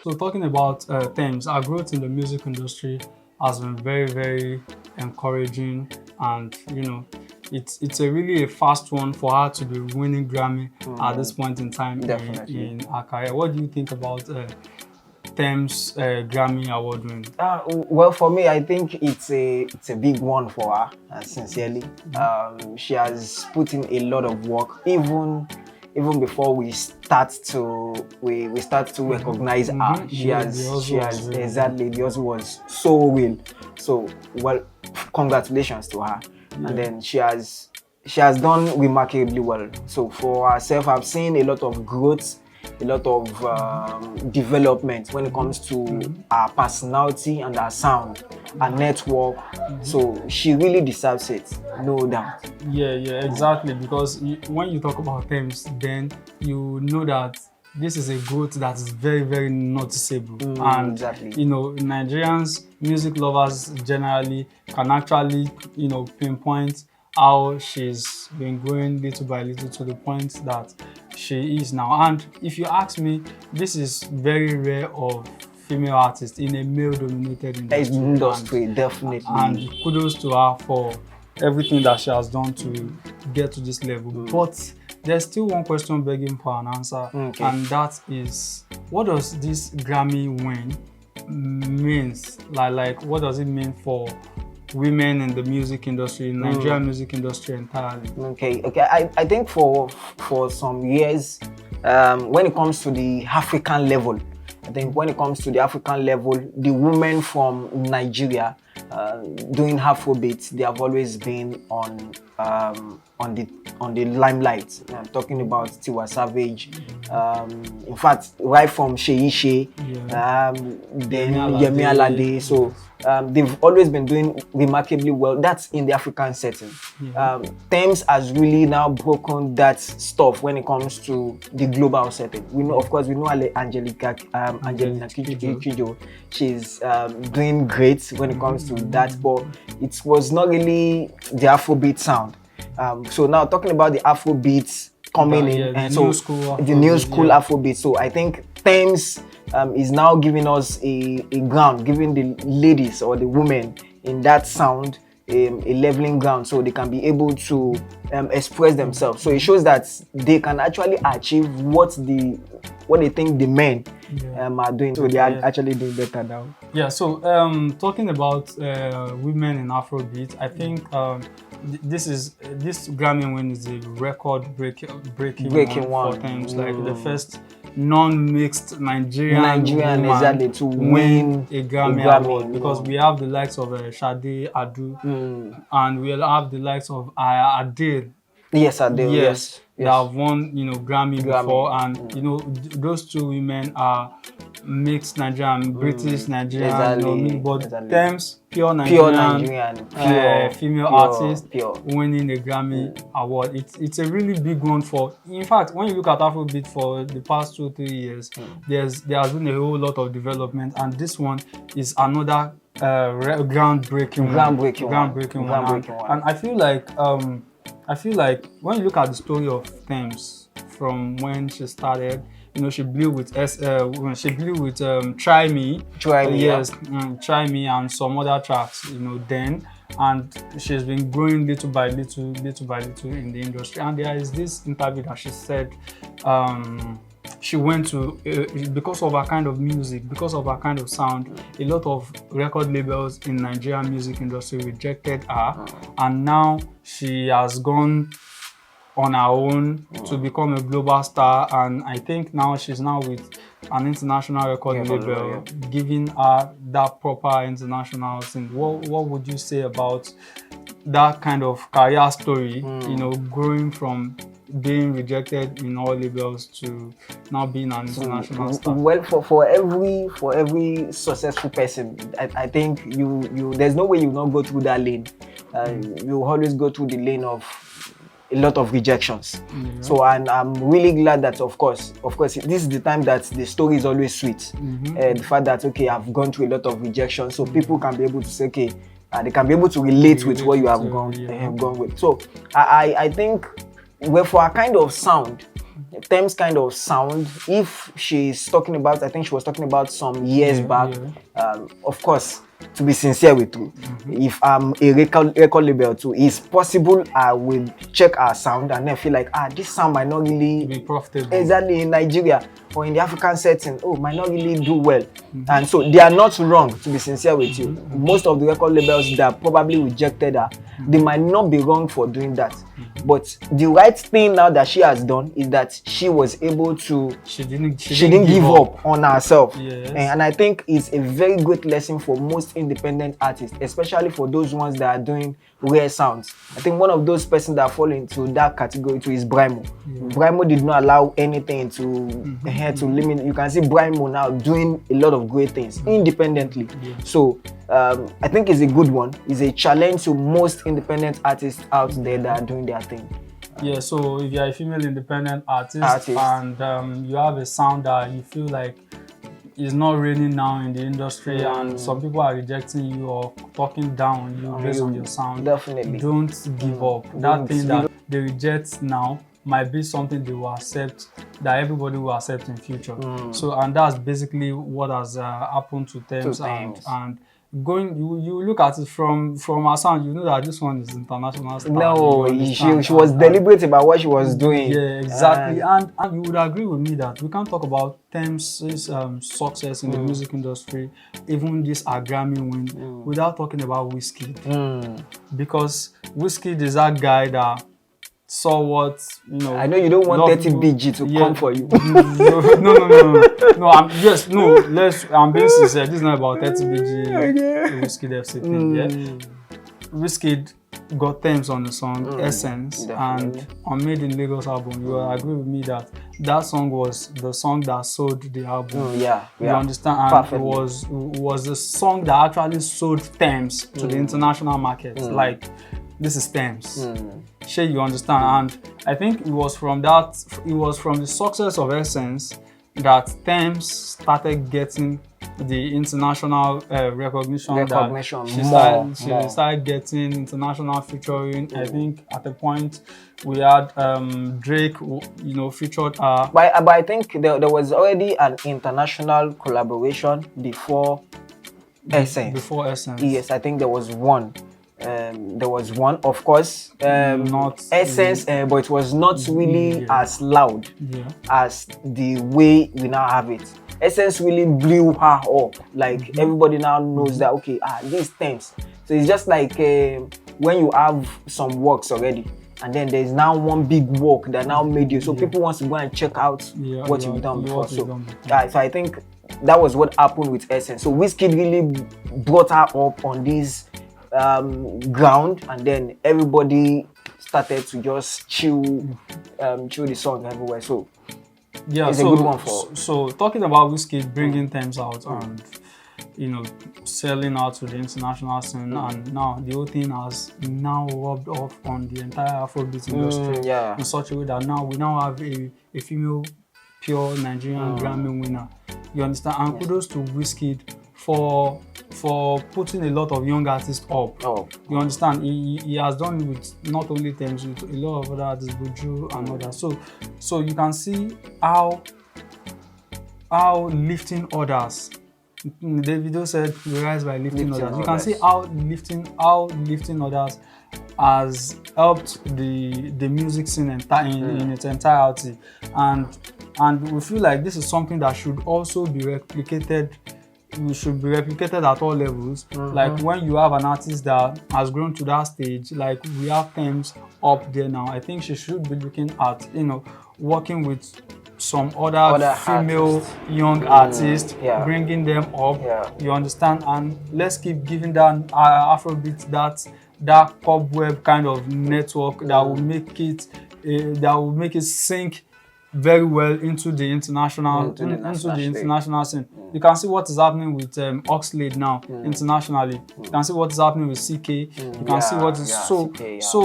So talking about Tems, our growth in the music industry has been very, very encouraging, and it's a really a fast one for her to be winning Grammy at this point in time Definitely. in her career. What do you think about Tems Grammy Award win? Well, for me, I think it's a big one for her. Sincerely, she has put in a lot of work, even before we start to recognize her. She has exactly, the hustle was so real. So well, congratulations to her. And then she has done remarkably well. So for herself, I've seen a lot of growth, a lot of development when it comes to her personality and her sound, her network. So she really deserves it, no doubt. Yeah, exactly. Because when you talk about Tems, then you know that this is a growth that is very, very noticeable. And Exactly. Nigerians, music lovers generally can actually, pinpoint how she's been growing little by little to the point that she is now. And if you ask me, this is very rare of female artists in a male-dominated It's industry. industry, definitely. And kudos to her for everything that she has done to get to this level. But there's still one question begging for an answer, Okay. and that is, what does this Grammy win means? Like what does it mean for women in the music industry, Nigerian music industry entirely? Okay. I think for some years, when it comes to the African level, I think when it comes to the African level, the women from Nigeria doing Afrobeat, they have always been on the limelight. I'm talking about Tiwa Savage. In fact, right from Sheyi, then Yemi Alade. So they've always been doing remarkably well. That's in the African setting. Tems has really now broken that stuff when it comes to the global setting. We know, of course, we know Angelina Kidjo. She's doing great when it comes to that, but it was not really the Afrobeat sound. So now talking about the Afrobeats coming in, and so the new school Afrobeat. So I think Tems is now giving us a ground, giving the ladies or the women in that sound a leveling ground, so they can be able to express themselves. So it shows that they can actually achieve what they think the men are doing. So they are actually doing better now. Yeah. So talking about women in Afrobeat, I think this Grammy Win is a record breaking one for Tems, like the first non-mixed Nigerian woman exactly to win a Grammy Award, because we have the likes of Sade Adu, and we'll have the likes of Adele. Yes, Adele. Yes. That have won, Grammy before, and those two women are mixed Nigerian, British Nigerian, but Tems, pure Nigerian, female artist winning a Grammy award. It's a really big one for. In fact, when you look at Afrobeat for the past 2-3 years, there has been a whole lot of development, and this one is another groundbreaking one. And I feel like when you look at the story of Tems from when she started, she blew with Try Me. Try Me and some other tracks, then, and she's been growing little by little in the industry. And there is this interview that she said she went to, because of her kind of music, because of her kind of sound, a lot of record labels in Nigerian music industry rejected her, and now she has gone on her own to become a global star, and I think now she's with an international record label, giving her that proper international thing. What would you say about that kind of career story, growing from being rejected in all labels to now being an international star? Well, for every successful person, I think you there's no way you not go through that lane. You always go through the lane of a lot of rejections. So, and I'm really glad that of course this is the time that the story is always sweet. The fact that I've gone through a lot of rejections, so people can be able to say they can be able to relate with what you have gone with. So I think, well, for a kind of sound, Tems kind of sound, if she's talking about, I think she was talking about some years back, of course, to be sincere with you, if I'm a record label too, it's possible I will check our sound and then feel like, this sound might not really be profitable exactly in Nigeria or in the African setting, might not really do well. And so they are not wrong, to be sincere with you. Most of the record labels that probably rejected her, they might not be wrong for doing that. But the right thing now that she has done is that she was able to, she didn't give up on herself. Yes. And I think it's a very great lesson for most independent artists, especially for those ones that are doing rare sounds. I think one of those persons that fall into that category too is Brymo. Brymo did not allow anything to limit. You can see Brymo now doing a lot of great things independently. So I think it's a good one. It's a challenge to most independent artists out there that are doing their thing. Yeah, so if you're a female independent artist. And you have a sound that you feel like is not reigning now in the industry, and some people are rejecting you or talking down on you based on your sound, definitely don't give up. That thing that they reject now might be something they will accept, that everybody will accept in future. So, and that's basically what has happened to Tems. And going, you look at it from our sound, you know that this one is international star. No, she was deliberate about what she was doing. Yeah, exactly. And you would agree with me that we can't talk about Tems' success in the music industry, even this Grammy Win, without talking about Wizkid. Because Wizkid is that guy that saw what, I know you don't want 30 BG to come for you. No, I'm being sincere. This is not about 30 BG Wizkid FC thing. Wizkid got Tems on the song Essence, and on Made in Lagos album. You will agree with me that song was the song that sold the album. You understand? And it was the song that actually sold Tems to the international market. Like, this is Tems. Sure, you understand? And I think it was from the success of Essence that Tems started getting the international recognition. She started getting international featuring. I think at the point we had Drake, featured her. But I think there was already an international collaboration before Essence. Before Essence. Yes, I think there was one. Of course, not Essence, but it was not really as loud as the way we now have it. Essence really blew her up. Like, everybody now knows that, okay, these Tems. So it's just like when you have some works already, and then there's now one big work that now made you. So people want to go and check out what you've done before. So I think that was what happened with Essence. So Wizkid really brought her up on this ground, and then everybody started to just chew the song everywhere. So it's a good one for. So talking about Wizkid bringing Tems out and selling out to the international scene, and now the whole thing has now rubbed off on the entire Afrobeat industry in such a way that now we have a female pure Nigerian Grammy winner. You understand? And kudos to Wizkid for putting a lot of young artists up. You understand? He has done it with not only Tems, with a lot of other artists, Buju and others. So you can see how lifting others. Davido said, "We rise by lifting others." You can see how lifting others has helped the music scene in its entirety, and we feel like this is something that should also be replicated. We should be replicated at all levels. Like, when you have an artist that has grown to that stage, like we have Tems up there now, I think she should be looking at, working with some other female artists. Young artists, bringing them up. You understand? And let's keep giving that Afrobeat that cobweb kind of network that will make it sink very well into the international scene. You can see what is happening with Oxlade now internationally. You can see what is happening with CK. You can see what is so.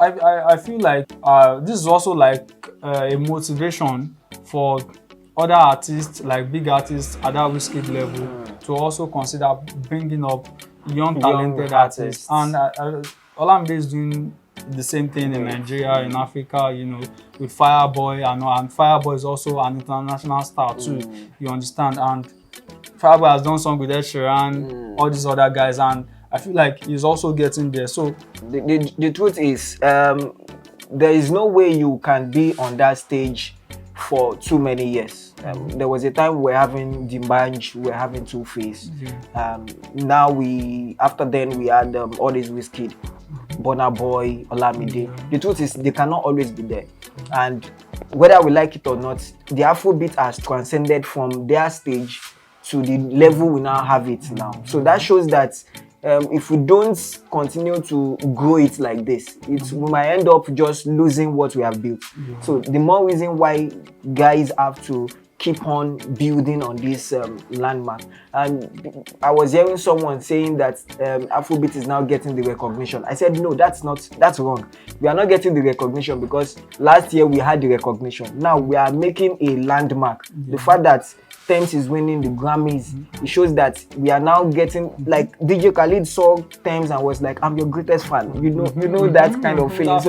I feel like this is also like a motivation for other artists, like big artists at that Wizkid level, to also consider bringing up young talented artists. And Olamide is doing the same thing in Nigeria, in Africa, you know, with Fireboy, and Fireboy is also an international star too, you understand? And Fireboy has done song with Ed Sheeran, all these other guys, and I feel like he's also getting there. So the truth is, there is no way you can be on that stage for too many years. There was a time we were having Dimbanj, we were having Two-Face. Now after then we had all these Wizkid, Burna Boy, Olamide. The truth is, they cannot always be there. And whether we like it or not, the Afrobeat has transcended from their stage to the level we now have it now. So that shows that if we don't continue to grow it like this, we might end up just losing what we have built. So the more reason why guys have to keep on building on this landmark. And I was hearing someone saying that Afrobeat is now getting the recognition. I said, no, that's wrong. We are not getting the recognition because last year we had the recognition. Now we are making a landmark. The fact that Tems is winning the Grammys, it shows that we are now getting, like DJ Khalid saw Tems and was like, I'm your greatest fan. You know that kind of feeling.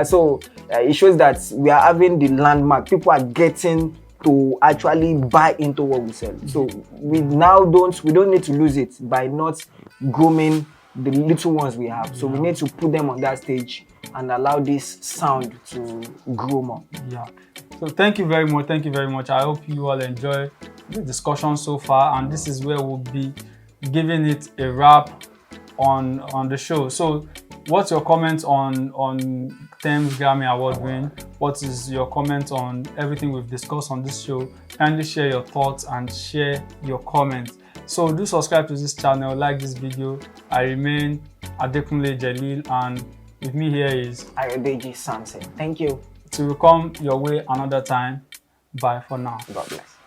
So it shows that we are having the landmark. People are getting to actually buy into what we sell. So we don't need to lose it by not grooming the little ones we have. So we need to put them on that stage and allow this sound to grow more. Yeah. So thank you very much. Thank you very much. I hope you all enjoy the discussion so far, and this is where we'll be giving it a wrap on the show. So what's your comment on Tems Grammy Award win? What is your comment on everything we've discussed on this show? Kindly share your thoughts and share your comments. So do subscribe to this channel, like this video. I remain Adekunle Jalil, and with me here is Ayodeji Samson. Thank you. Till we come your way another time. Bye for now. God bless.